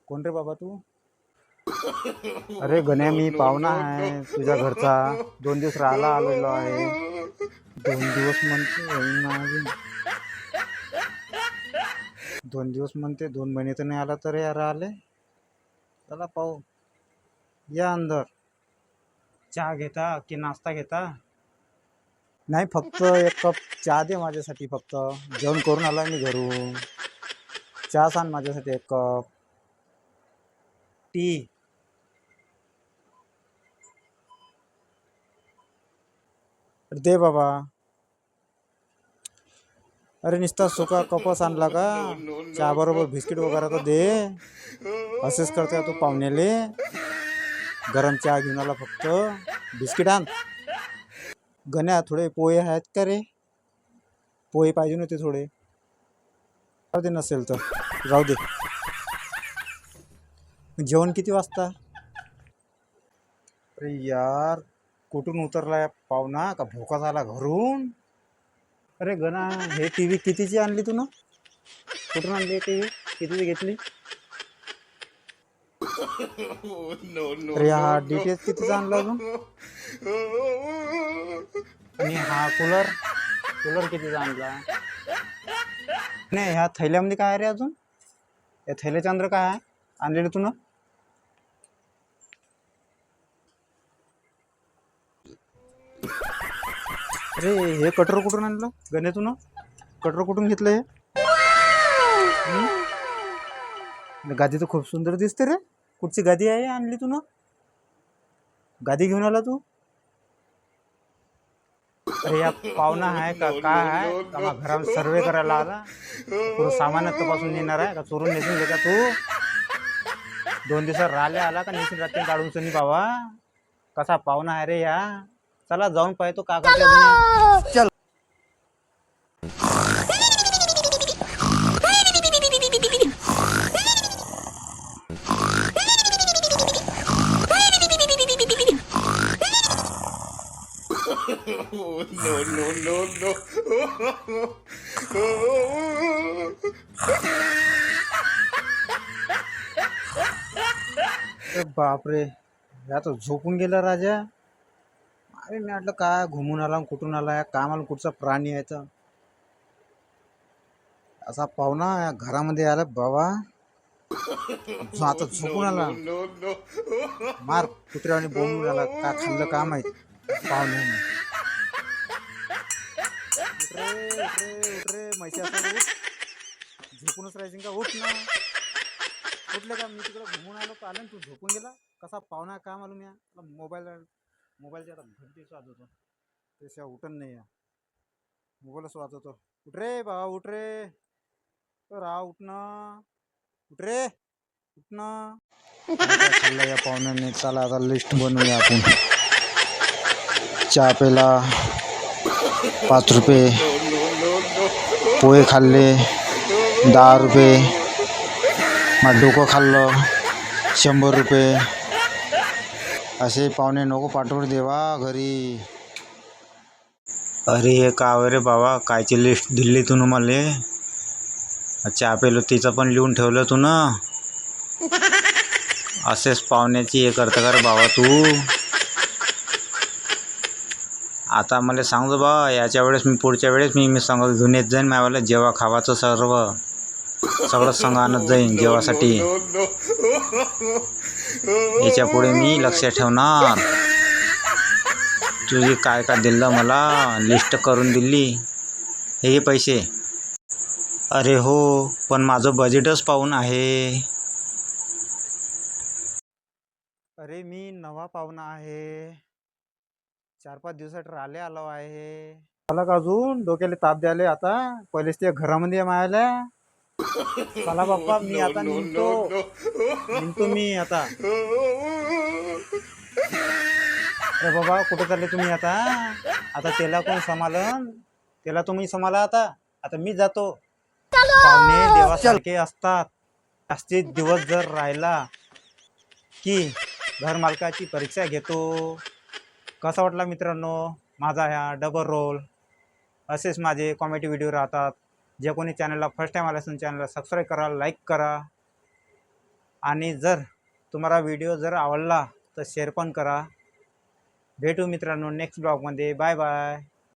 कोण रे बाबा तू? अरे गण्या, मी पाहुणा आहे तुझ्या घरचा. 2 दिवस राहायला आलेलो आहे. 2 दिवस म्हणते होईन ना अजून. 2 दिवस म्हणते, 2 महिने तर नाही आला तर यार आले. चला पाहू. या अंदर. चहा घेता की नाश्ता घेता? नाही, फक्त 1 कप चहा दे माझ्यासाठी. फक्त जेवण करून आलोय मी घरून. चहा सांग माझ्यासाठी 1 कप. टी. दे बाबा. अरे नुसता सुका कपच आणला का? चहा बरोबर बिस्किट वगैरे तर दे. असेच करते तू पाहुण्याले. गरम चहा घेऊन आला फक्त. बिस्किट आण. गण्या, थोडे पोहे आहेत का रे? पोहे पाहिजे नव्हते थोडे. राहू दे, नसेल तर राहू दे. जेवण किती वाजता? अरे यार, कुठून उतरला या पाहुणा? का भोका झाला घरून? अरे गणा, हे टीव्ही कितीची आणली तू ना? कुठून आणली टीव्ही? कितीची घेतली? अरे हा डीटीएच कितीचा आणला अजून? आणि हा कूलर कूलर कितीचा आणला? नाही, ह्या थैल्यामध्ये काय आहे रे अजून? या थैल्याच्या अंदर काय आहे आणलेलं तू ना? अरे हे कटर कुठून आणलं गणे तू ना? कटर कुठून घेतलं हे? गादी तर खूप सुंदर दिसते रे. कुठची गादी आहे आणली तू ना? गादी घेऊन आला तू? अरे या पाहुणा आहे का काय आहे का? मग घरात सर्वे करायला आला? पुरं सामान तपासून नेणार आहे का? चोरून नेसून घे का तू? 2 दिवसात राहिले आला का नेसून रात्री काढून सनी बाबा? कसा पाहुणा आहे रे या? चला जाऊन पाहतो का करते. चल. बापरे, या तर झोपून गेला राजा. अरे मी म्हटलं काय घुमून आला कुठून आला? काय मला कुठचा प्राणी आहे तर असा पाहुणा या घरामध्ये आला बाबा. आता झोपून आला. मार कुत्र्याने बोंबून आला. का खाल्लं का माहित पाहुण्याने. उठ रे मैसे, असं झोपूनच राहायचं का? उठ ना. उठले का? मी तिकडे घुमून आलो तर आलं तू झोपून गेला. कसा पाहुणा काय मालूम या? मोबाईलच्या आता घंटीच वाजवतो त्याशिवाय उठण नाही या. मोबाईलच वाजवतो. उठ रे बाबा, उठ रे. राहा, उठ ना. उठ रे, उठ ना. काय खाल्लं या पाहुण्याने? चला आता लिस्ट बनवूया आपण. चहा पेला 5 रुपये. पोहे खाल्ले 10 रुपये. मग डोकं खाल्लं 100 रुपये. असे पाहुणे नको पाठवून देवा घरी. अरे हे काय रे बाबा? कायची लिस्ट दिली तू मला? चहा पेलो तिचं पण लिहून ठेवलं तू ना? असेच पाहुण्याची हे करतं का रे बाबा तू? आता मला सांगतो बा, याच्या वेळेस मी पुढच्या वेळेस मी सांगत घेऊन येत जाईन मावाला. जेव्हा खावाचं सगळं संग आणत जाईन जेवासाठी. याच्या पुढे मी लक्ष ठेवणार. तुझी काय काय दिलं मला? लिस्ट करून दिली. हे पैसे. अरे हो, पण माझं बजेटच पाहून आहे. अरे मी नवा पाहुणा आहे. 4-5 दिवसात राहिले आलो आहे. मला का अजून डोक्याला ताप द्यायला? आता पहिलेच ते घरामध्ये मायाला. चला बाप्पा, मी आता निघतो मी आता. अरे बाबा, कुठे चालले तुम्ही आता? आता त्याला कोण सांभाळन? त्याला तुम्ही सांभाळा आता. आता मी जातो. पाहुणे देवासारखे असतात. जास्तीत दिवस जर राहिला की घर मालकाची परीक्षा घेतो. कसा वाटला मित्रांनो माझा ह्या डबल रोल? असेच माझे कॉमेडी व्हिडिओ राहतात. जे कोणी चॅनलला फर्स्ट टाईम आले असेल चॅनलला सबस्क्राईब करा, लाईक करा आणि जर तुम्हाला व्हिडिओ जर आवडला तर शेअर पण करा. भेटू मित्रांनो नेक्स्ट ब्लॉगमध्ये. Bye bye.